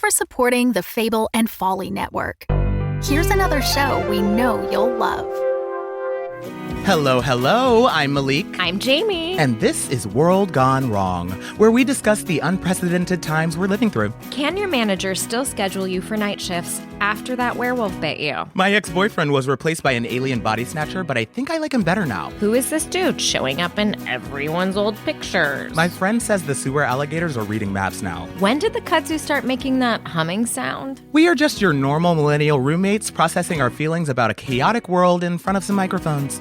for supporting the Fable and Folly Network. Here's another show we know you'll love. Hello, I'm Malik. I'm Jamie. And this is World Gone Wrong, where we discuss the unprecedented times we're living through. Can your manager still schedule you for night shifts after that werewolf bit you? My ex-boyfriend was replaced by an alien body snatcher, but I think I like him better now. Who is this dude showing up in everyone's old pictures? My friend says the sewer alligators are reading maps now. When did the kudzu start making that humming sound? We are just your normal millennial roommates processing our feelings about a chaotic world in front of some microphones.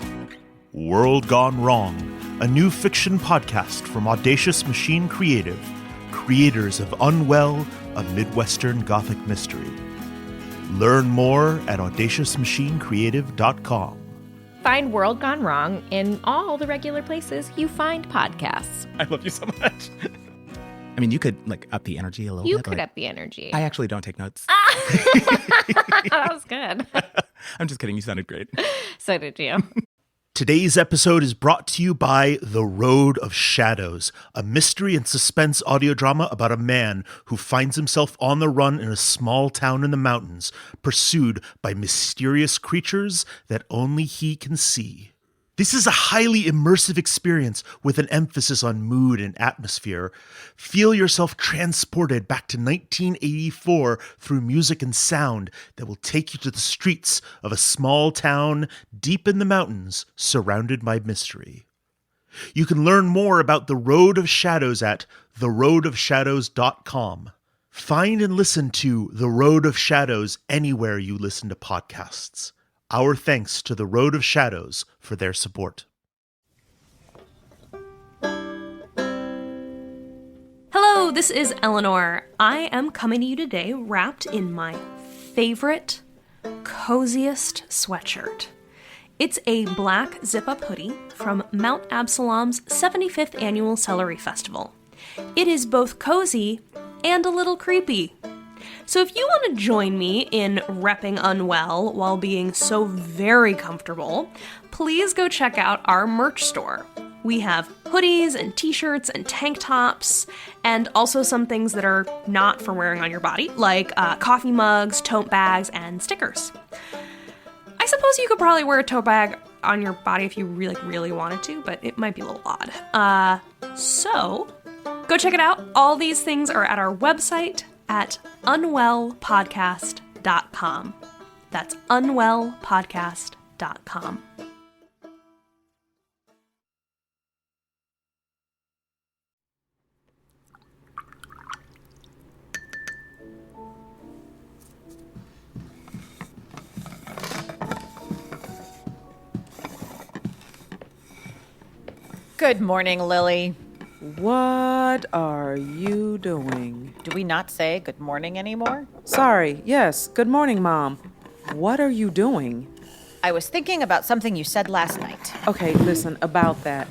World Gone Wrong, a new fiction podcast from Audacious Machine Creative, creators of Unwell, a Midwestern Gothic mystery. Learn more at audaciousmachinecreative.com. Find World Gone Wrong in all the regular places you find podcasts. I love you so much. I mean, you could, up the energy a little bit. You could up the energy. I actually don't take notes. That was good. I'm just kidding. You sounded great. So did you. Today's episode is brought to you by The Road of Shadows, a mystery and suspense audio drama about a man who finds himself on the run in a small town in the mountains, pursued by mysterious creatures that only he can see. This is a highly immersive experience with an emphasis on mood and atmosphere. Feel yourself transported back to 1984 through music and sound that will take you to the streets of a small town deep in the mountains surrounded by mystery. You can learn more about The Road of Shadows at theroadofshadows.com. Find and listen to The Road of Shadows anywhere you listen to podcasts. Our thanks to The Road of Shadows for their support. Hello, this is Eleanor. I am coming to you today wrapped in my favorite, coziest sweatshirt. It's a black zip-up hoodie from Mount Absalom's 75th Annual Celery Festival. It is both cozy and a little creepy. So if you want to join me in repping Unwell while being so very comfortable, please go check out our merch store. We have hoodies and t-shirts and tank tops, and also some things that are not for wearing on your body, like coffee mugs, tote bags, and stickers. I suppose you could probably wear a tote bag on your body if you really wanted to, but it might be a little odd. So go check it out. All these things are at our website at unwellpodcast.com. That's unwellpodcast.com. Good morning, Lily. What are you doing? Do we not say good morning anymore? Sorry, yes, good morning, Mom. What are you doing? I was thinking about something you said last night. Okay, listen, about that.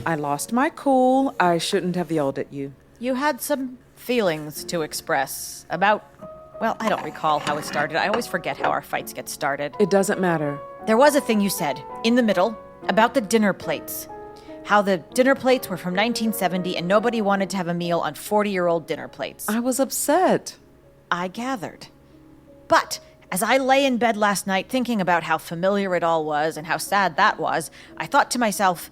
I lost my cool. I shouldn't have yelled at you. You had some feelings to express about, well, I don't recall how it started. I always forget how our fights get started. It doesn't matter. There was a thing you said, in the middle, about the dinner plates. How the dinner plates were from 1970 and nobody wanted to have a meal on 40-year-old dinner plates. I was upset. I gathered. But as I lay in bed last night thinking about how familiar it all was and how sad that was, I thought to myself,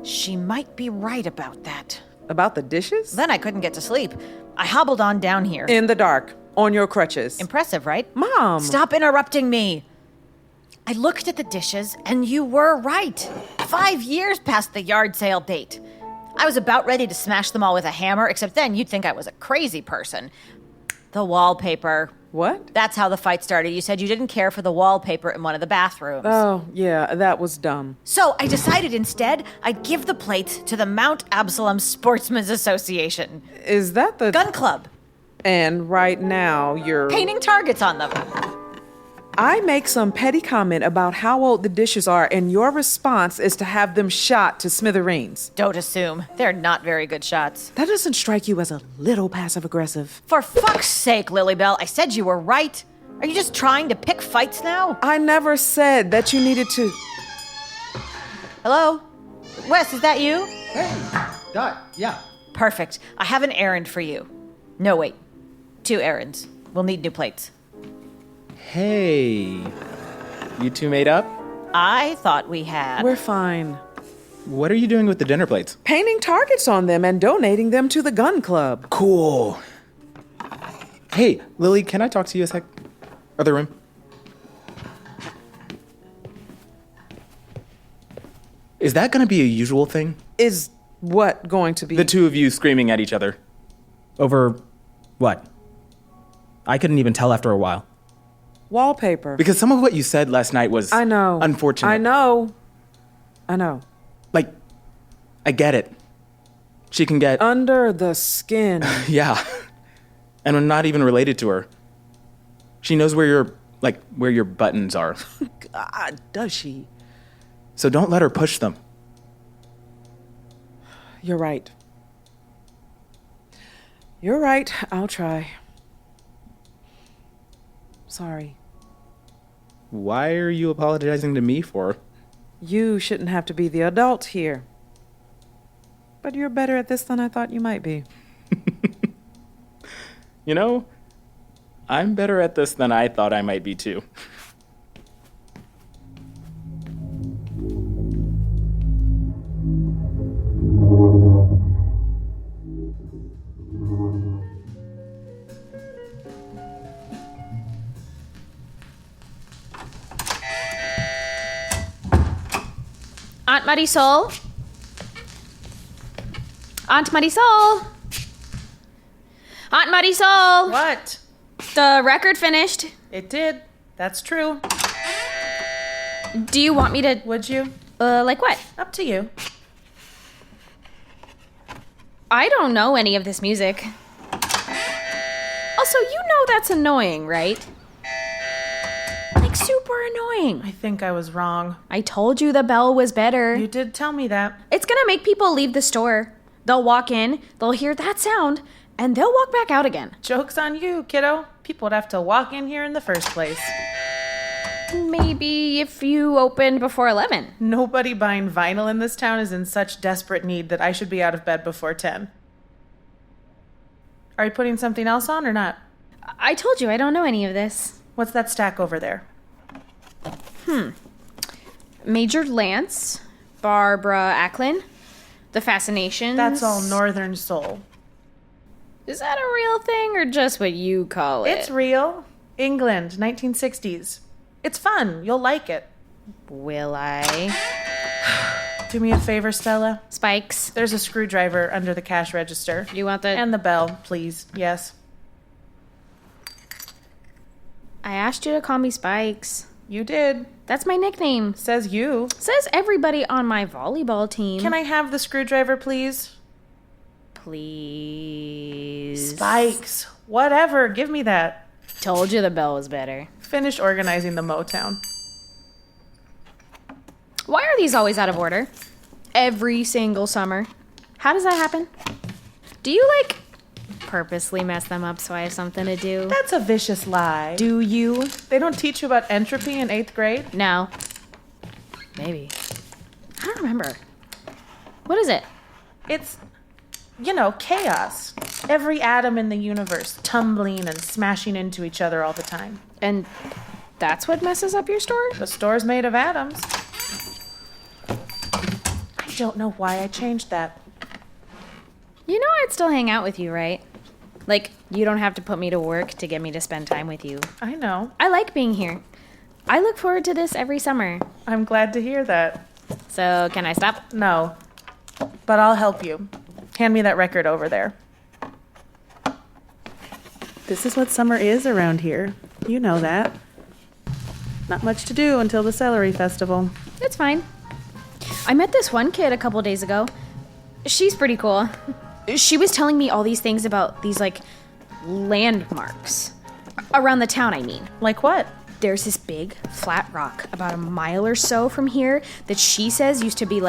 she might be right about that. About the dishes? Then I couldn't get to sleep. I hobbled on down here. In the dark, on your crutches. Impressive, right? Mom! Stop interrupting me. I looked at the dishes, and you were right. 5 years past the yard sale date. I was about ready to smash them all with a hammer, except then you'd think I was a crazy person. The wallpaper. What? That's how the fight started. You said you didn't care for the wallpaper in one of the bathrooms. Oh, yeah, that was dumb. So I decided instead I'd give the plates to the Mount Absalom Sportsmen's Association. Is that the... Gun club. And right now you're... Painting targets on them. I make some petty comment about how old the dishes are, and your response is to have them shot to smithereens. Don't assume. They're not very good shots. That doesn't strike you as a little passive-aggressive? For fuck's sake, Lilybell, I said you were right. Are you just trying to pick fights now? I never said that you needed to... Hello? Wes, is that you? Hey, Dot, yeah. Perfect. I have an errand for you. No, wait. 2 errands. We'll need new plates. Hey, you two made up? I thought we had. We're fine. What are you doing with the dinner plates? Painting targets on them and donating them to the gun club. Cool. Hey, Lily, can I talk to you a sec? Other room. Is that gonna be a usual thing? Is what going to be? The two of you screaming at each other. Over what? I couldn't even tell after a while. Wallpaper. Because some of what you said last night was I know. Unfortunate. I know. Like, I get it. She can get... Under the skin. Yeah. And I'm not even related to her. She knows where your buttons are. God, does she? So don't let her push them. You're right. You're right. I'll try. Sorry. Why are you apologizing to me for? You shouldn't have to be the adult here. But you're better at this than I thought you might be. You know, I'm better at this than I thought I might be too. Aunt Marisol? Aunt Marisol? Aunt Marisol! What? The record finished. It did. That's true. Do you want me to... Would you? Like what? Up to you. I don't know any of this music. Also, you know that's annoying, right? Like, super annoying. I think I was wrong. I told you the bell was better. You did tell me that. It's gonna make people leave the store. They'll walk in, they'll hear that sound, and they'll walk back out again. Joke's on you, kiddo. People would have to walk in here in the first place. Maybe if you opened before 11. Nobody buying vinyl in this town is in such desperate need that I should be out of bed before 10. Are you putting something else on or not? I told you I don't know any of this. What's that stack over there? Major Lance, Barbara Acklin, The Fascinations. That's all Northern Soul. Is that a real thing or just what you call it? It's real. England, 1960s. It's fun. You'll like it. Will I? Do me a favor, Stella. Spikes. There's a screwdriver under the cash register. You want the... And the bell, please. Yes. I asked you to call me Spikes. You did. That's my nickname. Says you. Says everybody on my volleyball team. Can I have the screwdriver, please? Please. Spikes. Whatever. Give me that. Told you the bell was better. Finish organizing the Motown. Why are these always out of order? Every single summer. How does that happen? Do you, like, purposely mess them up so I have something to do? That's a vicious lie. Do you? They don't teach you about entropy in 8th grade? No. Maybe. I don't remember. What is it? It's, chaos. Every atom in the universe tumbling and smashing into each other all the time. And that's what messes up your store? The store's made of atoms. I don't know why I changed that. You know I'd still hang out with you, right? Like, you don't have to put me to work to get me to spend time with you. I know. I like being here. I look forward to this every summer. I'm glad to hear that. So, can I stop? No. But I'll help you. Hand me that record over there. This is what summer is around here. You know that. Not much to do until the Celery Festival. It's fine. I met this one kid a couple days ago. She's pretty cool. She was telling me all these things about these, landmarks. Around the town, I mean. Like what? There's this big, flat rock about a mile or so from here that she says used to be,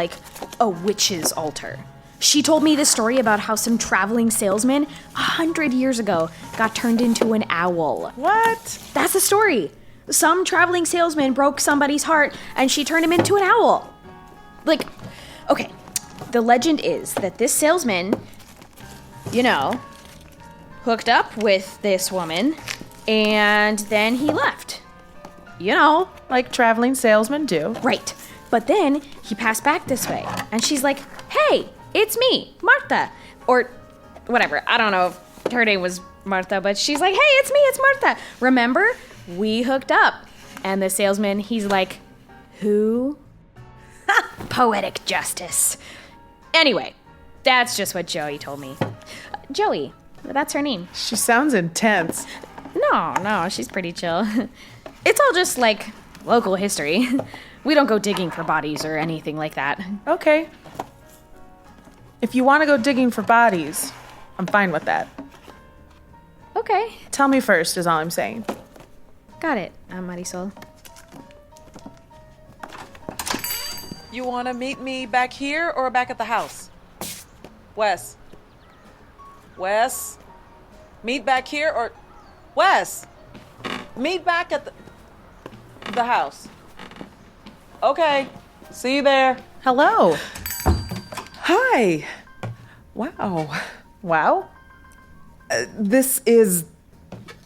a witch's altar. She told me this story about how some traveling salesman 100 years ago got turned into an owl. What? That's the story. Some traveling salesman broke somebody's heart and she turned him into an owl. The legend is that this salesman, hooked up with this woman, and then he left. You know. Like traveling salesmen do. Right. But then he passed back this way, and she's like, hey, it's me, Martha. Or whatever. I don't know if her name was Martha, but she's like, hey, it's me, it's Martha. Remember? We hooked up. And the salesman, he's like, who? Poetic justice. Anyway, that's just what Joey told me. Joey, that's her name. She sounds intense. No, she's pretty chill. It's all just like local history. We don't go digging for bodies or anything like that. Okay. If you want to go digging for bodies, I'm fine with that. Okay. Tell me first is all I'm saying. Got it, Marisol. You want to meet me back here or back at the house? Wes? Meet back here or... Wes! Meet back at the house. Okay. See you there. Hello. Hi. Wow. Wow. This is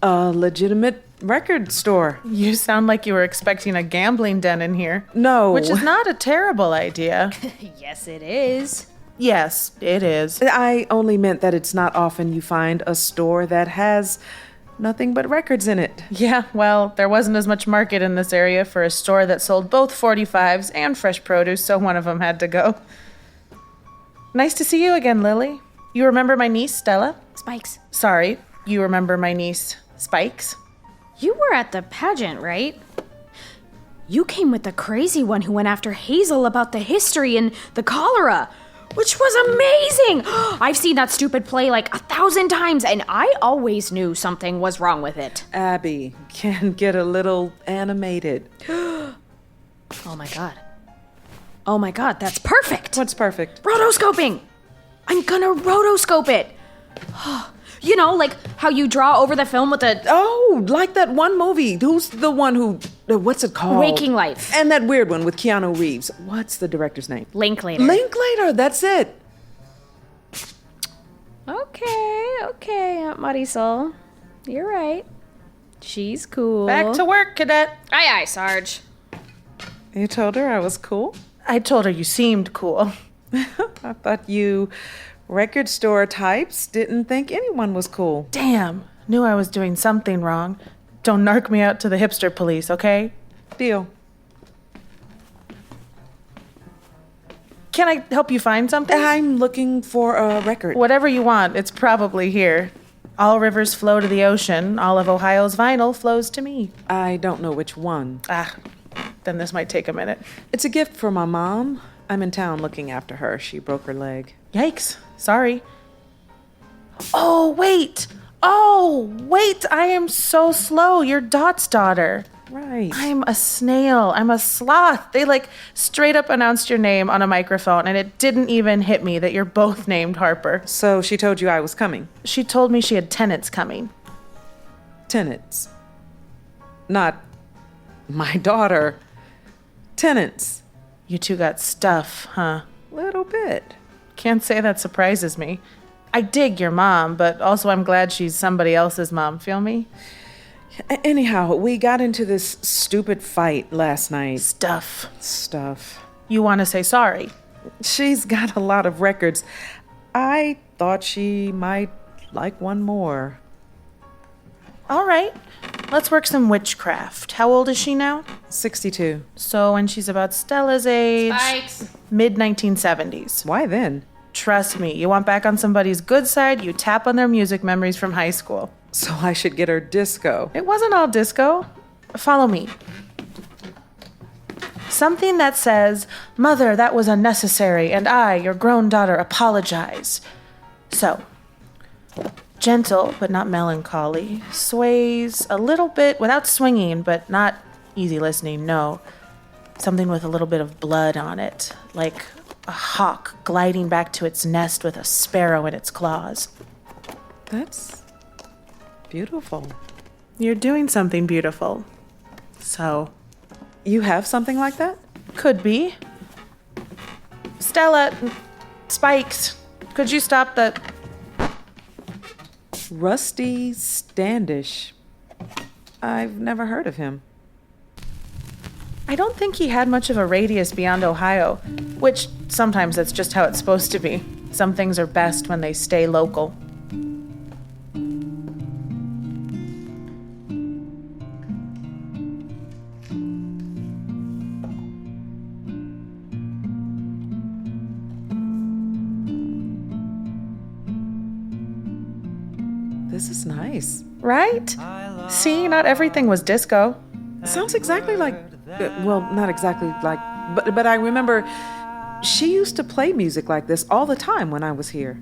a legitimate record store. You sound like you were expecting a gambling den in here. No. Which is not a terrible idea. Yes, it is. Yes, it is. I only meant that it's not often you find a store that has nothing but records in it. Yeah, well, there wasn't as much market in this area for a store that sold both 45s and fresh produce, so one of them had to go. Nice to see you again, Lily. You remember my niece, Stella? Spikes. Sorry, you remember my niece, Spikes? You were at the pageant, right? You came with the crazy one who went after Hazel about the history and the cholera, which was amazing! I've seen that stupid play like 1,000 times, and I always knew something was wrong with it. Abby can get a little animated. Oh my god, that's perfect! What's perfect? Rotoscoping! I'm gonna rotoscope it! You know, like how you draw over the film with a... Oh, like that one movie. Who's the one who... what's it called? Waking Life. And that weird one with Keanu Reeves. What's the director's name? Linklater. Linklater, that's it. Okay, Aunt Marisol. You're right. She's cool. Back to work, cadet. Aye, Sarge. You told her I was cool? I told her you seemed cool. I thought you record store types didn't think anyone was cool. Damn, knew I was doing something wrong. Don't narc me out to the hipster police, okay? Deal. Can I help you find something? I'm looking for a record. Whatever you want, it's probably here. All rivers flow to the ocean. All of Ohio's vinyl flows to me. I don't know which one. Then this might take a minute. It's a gift for my mom. I'm in town looking after her. She broke her leg. Yikes. Sorry. Oh, wait, I am so slow. You're Dot's daughter. Right. I'm a snail. I'm a sloth. They straight up announced your name on a microphone, and it didn't even hit me that you're both named Harper. So she told you I was coming? She told me she had tenants coming. Tenants. Not my daughter. Tenants. You two got stuff, huh? Little bit. Can't say that surprises me. I dig your mom, but also I'm glad she's somebody else's mom, feel me? Anyhow, we got into this stupid fight last night. Stuff. You want to say sorry? She's got a lot of records. I thought she might like one more. All right. Let's work some witchcraft. How old is she now? 62. So when she's about Stella's age... Spikes. Mid-1970s. Why then? Trust me, you want back on somebody's good side, you tap on their music memories from high school. So I should get her disco. It wasn't all disco. Follow me. Something that says, "Mother, that was unnecessary, and I, your grown daughter, apologize." So, gentle but not melancholy, sways a little bit without swinging, but not easy listening, no. Something with a little bit of blood on it, like a hawk gliding back to its nest with a sparrow in its claws. That's beautiful. You're doing something beautiful. So, You have something like that? could be. Stella, Spikes, could you stop the... Rusty Standish. I've never heard of him. I don't think he had much of a radius beyond Ohio, which sometimes that's just how it's supposed to be. Some things are best when they stay local. This is nice. Right? See, not everything was disco. Sounds exactly like, well, not exactly like, but I remember she used to play music like this all the time when I was here.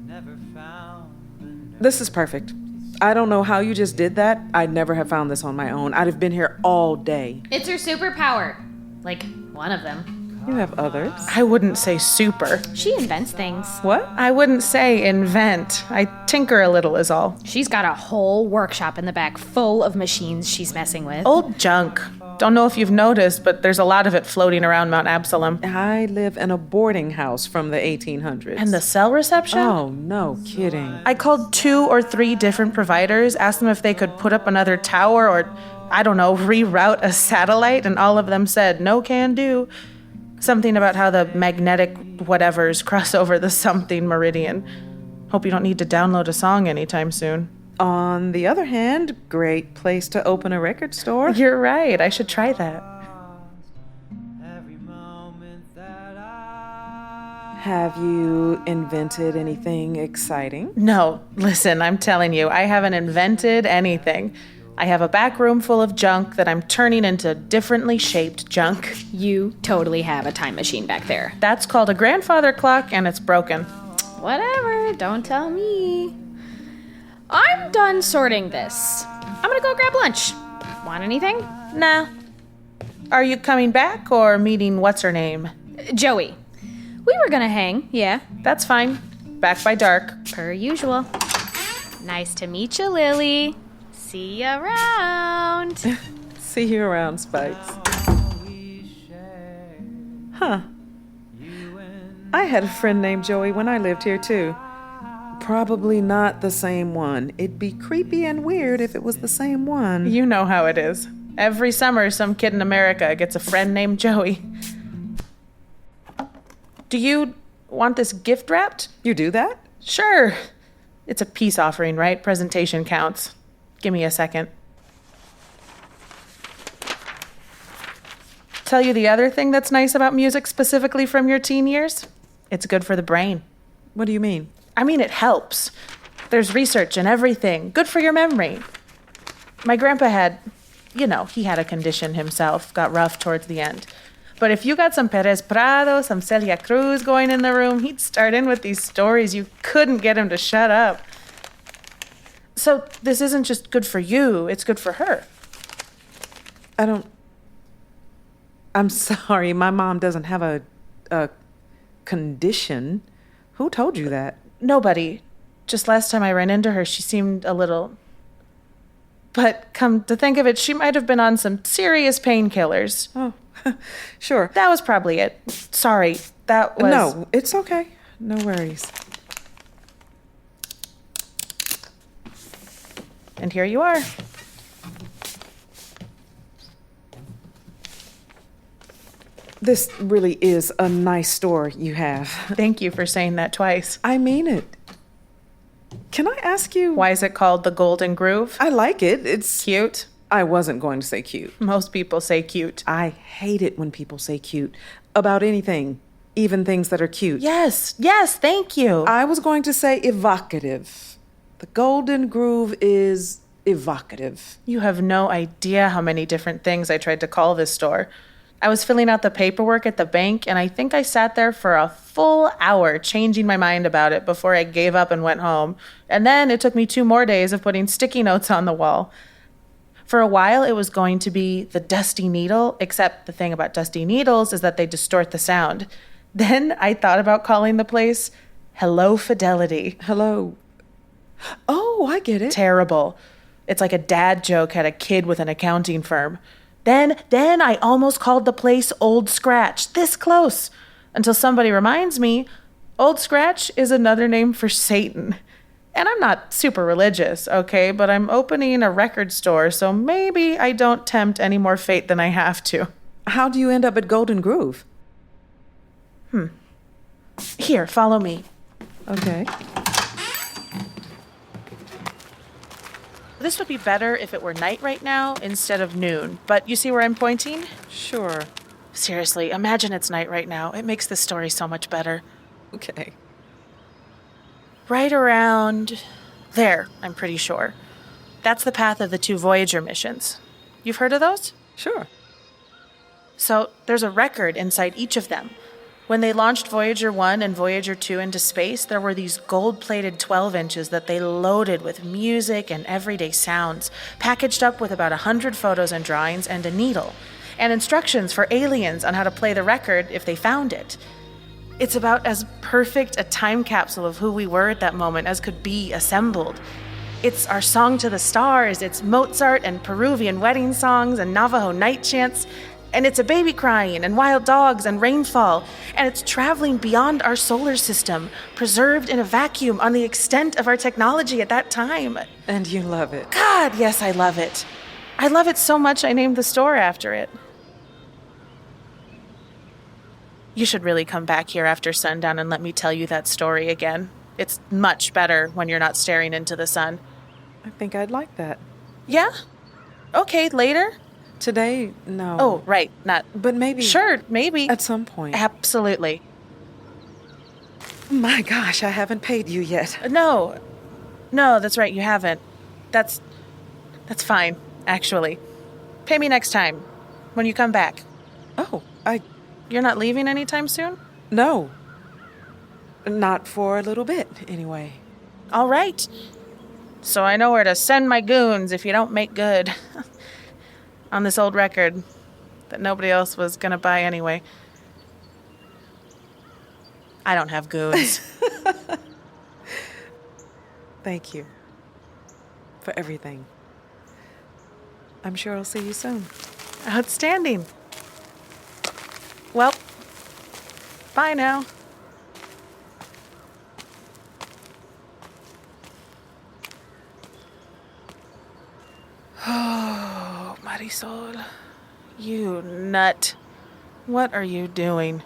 This is perfect. I don't know how you just did that. I'd never have found this on my own. I'd have been here all day. It's her superpower. Like, one of them. You have others. I wouldn't say super. She invents things. What? I wouldn't say invent. I tinker a little is all. She's got a whole workshop in the back full of machines she's messing with. Old junk. Don't know if you've noticed, but there's a lot of it floating around Mount Absalom. I live in a boarding house from the 1800s. And the cell reception? Oh, no kidding. I called 2 or 3 different providers, asked them if they could put up another tower or, I don't know, reroute a satellite, and all of them said, no can do. Something about how the magnetic whatevers cross over the something meridian. Hope you don't need to download a song anytime soon. On the other hand, great place to open a record store. You're right, I should try that. Have you invented anything exciting? No, listen, I'm telling you, I haven't invented anything. I have a back room full of junk that I'm turning into differently shaped junk. You totally have a time machine back there. That's called a grandfather clock, and it's broken. Whatever, don't tell me. I'm done sorting this. I'm gonna go grab lunch. Want anything? Nah. Are you coming back or meeting what's-her-name? Joey. We were gonna hang, yeah. That's fine. Back by dark. Per usual. Nice to meet you, Lily. See you around. See you around, Spikes. Huh. I had a friend named Joey when I lived here, too. Probably not the same one. It'd be creepy and weird if it was the same one. You know how it is. Every summer, some kid in America gets a friend named Joey. Do you want this gift wrapped? You do that? Sure. It's a peace offering, right? Presentation counts. Give me a second. Tell you the other thing that's nice about music specifically from your teen years? It's good for the brain. What do you mean? I mean, it helps. There's research and everything. Good for your memory. My grandpa had, he had a condition himself, got rough towards the end. But if you got some Perez Prado, some Celia Cruz going in the room, he'd start in with these stories. You couldn't get him to shut up. So this isn't just good for you, it's good for her. I'm sorry, my mom doesn't have a condition. Who told you that? Nobody. Just last time I ran into her, she seemed a little... But come to think of it, she might have been on some serious painkillers. Oh, sure. That was probably it. Sorry, that was... No, it's okay. No worries. And here you are. This really is a nice store you have. Thank you for saying that twice. I mean it. Can I ask you... Why is it called the Golden Groove? I like it. It's... Cute. I wasn't going to say cute. Most people say cute. I hate it when people say cute. About anything. Even things that are cute. Yes, thank you. I was going to say evocative. The Golden Groove is evocative. You have no idea how many different things I tried to call this store. I was filling out the paperwork at the bank, and I think I sat there for a full hour changing my mind about it before I gave up and went home. And then it took me 2 more days of putting sticky notes on the wall. For a while, it was going to be the Dusty Needle, except the thing about Dusty Needles is that they distort the sound. Then I thought about calling the place Hello Fidelity. Hello. Oh, I get it. Terrible. It's like a dad joke had a kid with an accounting firm. Then I almost called the place Old Scratch, this close, until somebody reminds me, Old Scratch is another name for Satan. And I'm not super religious, okay? But I'm opening a record store, so maybe I don't tempt any more fate than I have to. How do you end up at Golden Groove? Here, follow me. Okay. This would be better if it were night right now instead of noon. But you see where I'm pointing? Sure. Seriously, imagine it's night right now. It makes the story so much better. Okay. Right around there, I'm pretty sure. That's the path of the 2 Voyager missions. You've heard of those? Sure. So there's a record inside each of them. When they launched Voyager 1 and Voyager 2 into space, there were these gold-plated 12 inches that they loaded with music and everyday sounds, packaged up with about 100 photos and drawings and a needle, and instructions for aliens on how to play the record if they found it. It's about as perfect a time capsule of who we were at that moment as could be assembled. It's our song to the stars, it's Mozart and Peruvian wedding songs and Navajo night chants, and it's a baby crying and wild dogs and rainfall, and it's traveling beyond our solar system, preserved in a vacuum on the extent of our technology at that time. And you love it. God, yes, I love it. I love it so much I named the store after it. You should really come back here after sundown and let me tell you that story again. It's much better when you're not staring into the sun. I think I'd like that. Yeah? Okay, later? Today, no. Oh, right, not... But maybe... Sure, maybe. At some point. Absolutely. My gosh, I haven't paid you yet. No, that's right, you haven't. That's fine, actually. Pay me next time, when you come back. Oh, You're not leaving anytime soon? No. Not for a little bit, anyway. All right. So I know where to send my goons if you don't make good. On this old record that nobody else was gonna buy anyway. I don't have goons. Thank you. For everything. I'm sure I'll see you soon. Outstanding. Well, bye now. Oh, Marisol, you nut. What are you doing?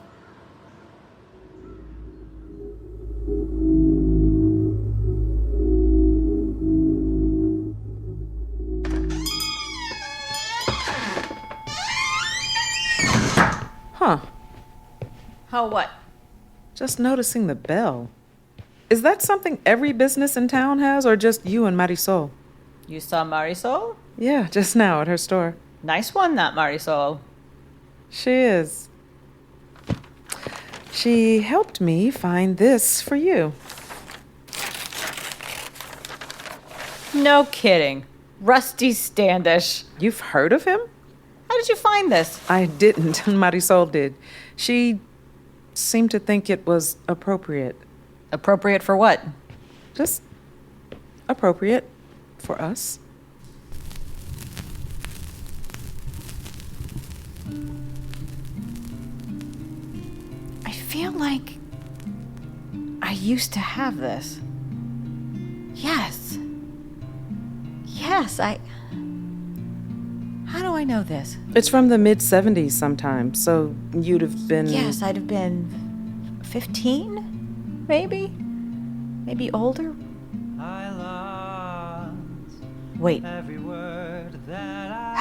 Huh. Oh, what? Just noticing the bell. Is that something every business in town has, or just you and Marisol? You saw Marisol? Yeah, just now at her store. Nice one, that Marisol. She is. She helped me find this for you. No kidding. Rusty Standish. You've heard of him? How did you find this? I didn't. Marisol did. She seemed to think it was appropriate. Appropriate for what? Just appropriate for us. I feel like I used to have this. Yes. Yes, How do I know this? It's from the mid-70s sometime, so you'd have been... Yes, I'd have been 15, maybe? Maybe older? Wait. How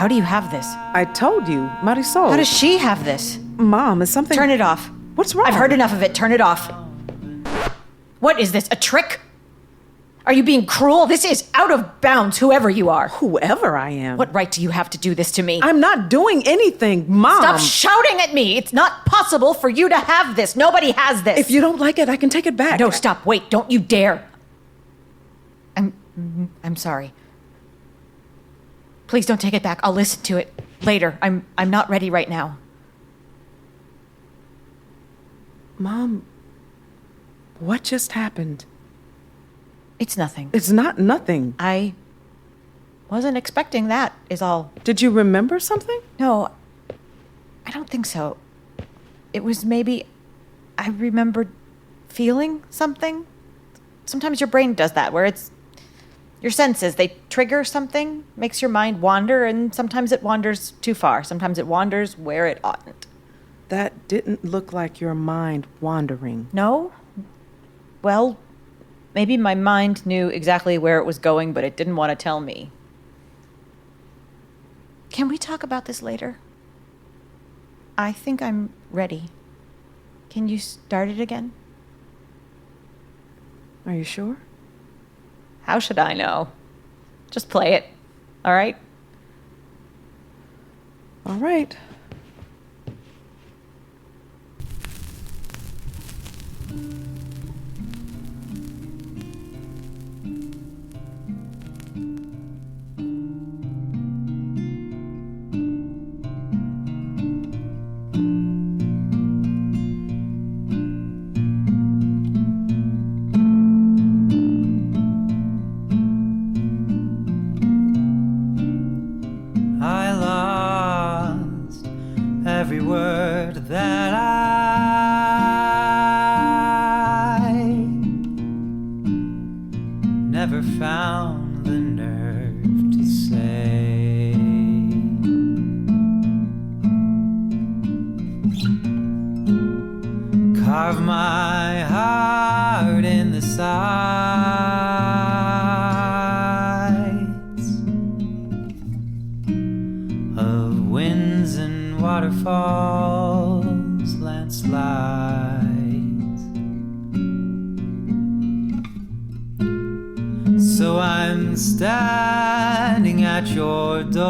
do you have this? I told you, Marisol. How does she have this? Mom, is something... Turn it off. What's wrong? I've heard enough of it. Turn it off. What is this, a trick? Are you being cruel? This is out of bounds, whoever you are. Whoever I am. What right do you have to do this to me? I'm not doing anything, Mom. Stop shouting at me. It's not possible for you to have this. Nobody has this. If you don't like it, I can take it back. No, stop. Wait. Don't you dare. I'm sorry. Please don't take it back. I'll listen to it later. I'm not ready right now. Mom, what just happened? It's nothing. It's not nothing. I wasn't expecting that, is all. Did you remember something? No, I don't think so. It was maybe I remembered feeling something. sometimes your brain does that, where it's your senses, they trigger something, makes your mind wander, and sometimes it wanders too far. Sometimes it wanders where it oughtn't. That didn't look like your mind wandering. No? Well, maybe my mind knew exactly where it was going, but it didn't want to tell me. Can we talk about this later? I think I'm ready. Can you start it again? Are you sure? How should I know? Just play it, all right? All right. Every word that I never found the nerve to say. Carve my heart in the sides of winds and waterfalls, landslides. So I'm standing at your door.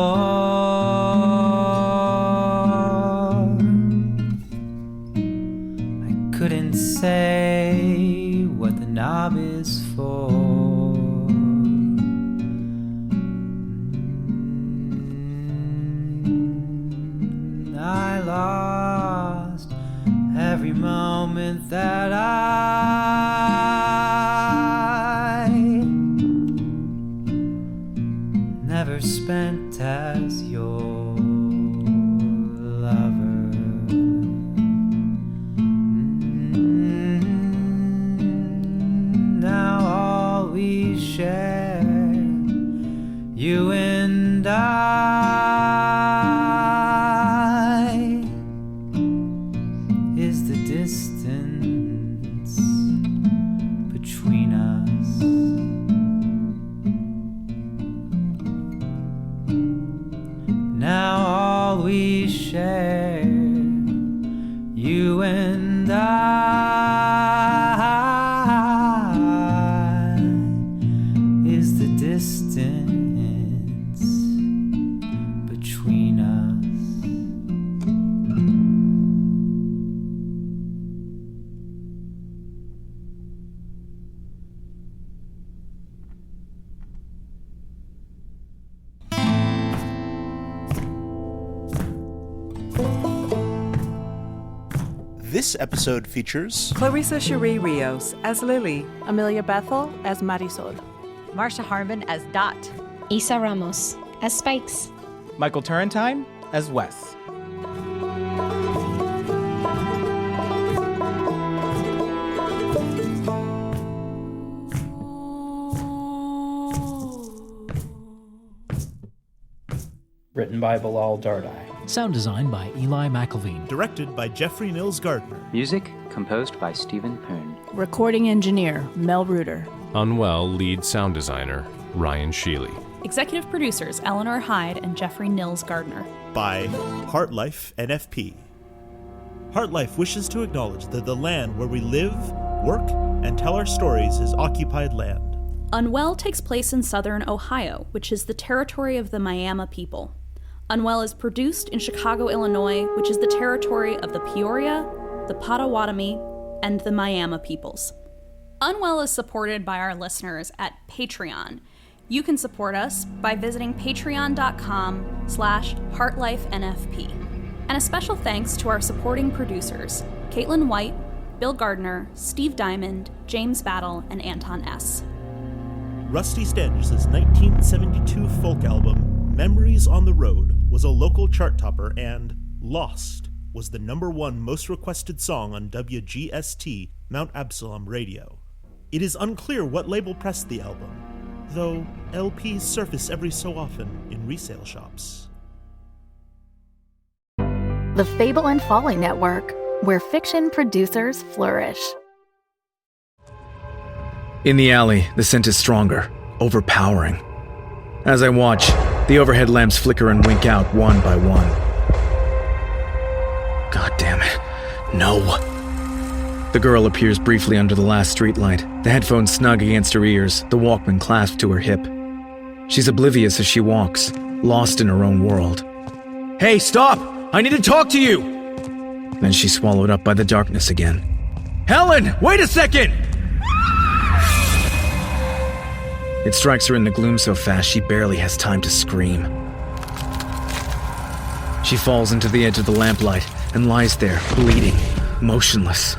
I couldn't say what the knob is for. I lost every moment that I never spent as your lover. Now all we share, you and I, is the distance between us. Now all we share, you and I, is the distance between us. This episode features Clarisa Cherie Rios as Lily, Amelia Bethel as Marisol. Marsha Harman as Dot. Isa Ramos as Spikes. Michael Turrentine as Wes. Written by Bilal Dardai. Sound design by Eli McIlveen. directed by Jeffrey Nils Gardner. Music composed by Stephen Poon. Recording engineer Mel Ruder. Unwell lead sound designer Ryan Schile. Executive producers Eleanor, Hyde, and Jeffrey Nils Gardner. By HartLife NFP. HartLife wishes to acknowledge that the land where we live, work, and tell our stories is occupied land. Unwell takes place in southern Ohio, which is the territory of the Miami people. Unwell is produced in Chicago, Illinois, which is the territory of the Peoria, the Potawatomi, and the Miami peoples. Unwell is supported by our listeners at Patreon. You can support us by visiting patreon.com/HartLifeNFP. And a special thanks to our supporting producers, Caitlin White, Bill Gardner, Steve Diamond, James Battle, and Anton S. Rusty Stanges' 1972 folk album, Memories on the Road, was a local chart topper, and Lost was the #1 most requested song on WGST Mount Absalom Radio. It is unclear what label pressed the album, though LPs surface every so often in resale shops. The Fable and Folly Network, where fiction producers flourish. In the alley, the scent is stronger, overpowering. As I watch, the overhead lamps flicker and wink out one by one. God damn it. No. The girl appears briefly under the last streetlight, the headphones snug against her ears, the Walkman clasped to her hip. She's oblivious as she walks, lost in her own world. Hey, stop! I need to talk to you! Then she's swallowed up by the darkness again. Helen, wait a second! It strikes her in the gloom so fast she barely has time to scream. She falls into the edge of the lamplight and lies there, bleeding, motionless.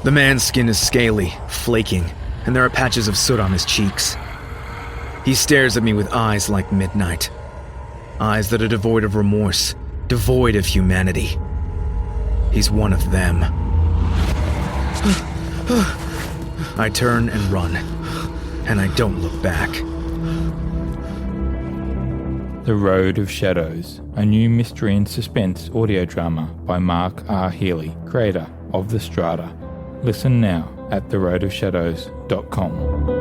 The man's skin is scaly, flaking, and there are patches of soot on his cheeks. He stares at me with eyes like midnight. Eyes that are devoid of remorse, devoid of humanity. He's one of them. I turn and run, and I don't look back. The Road of Shadows, a new mystery and suspense audio drama by Mark R. Healy, creator of The Strata. Listen now at theroadofshadows.com.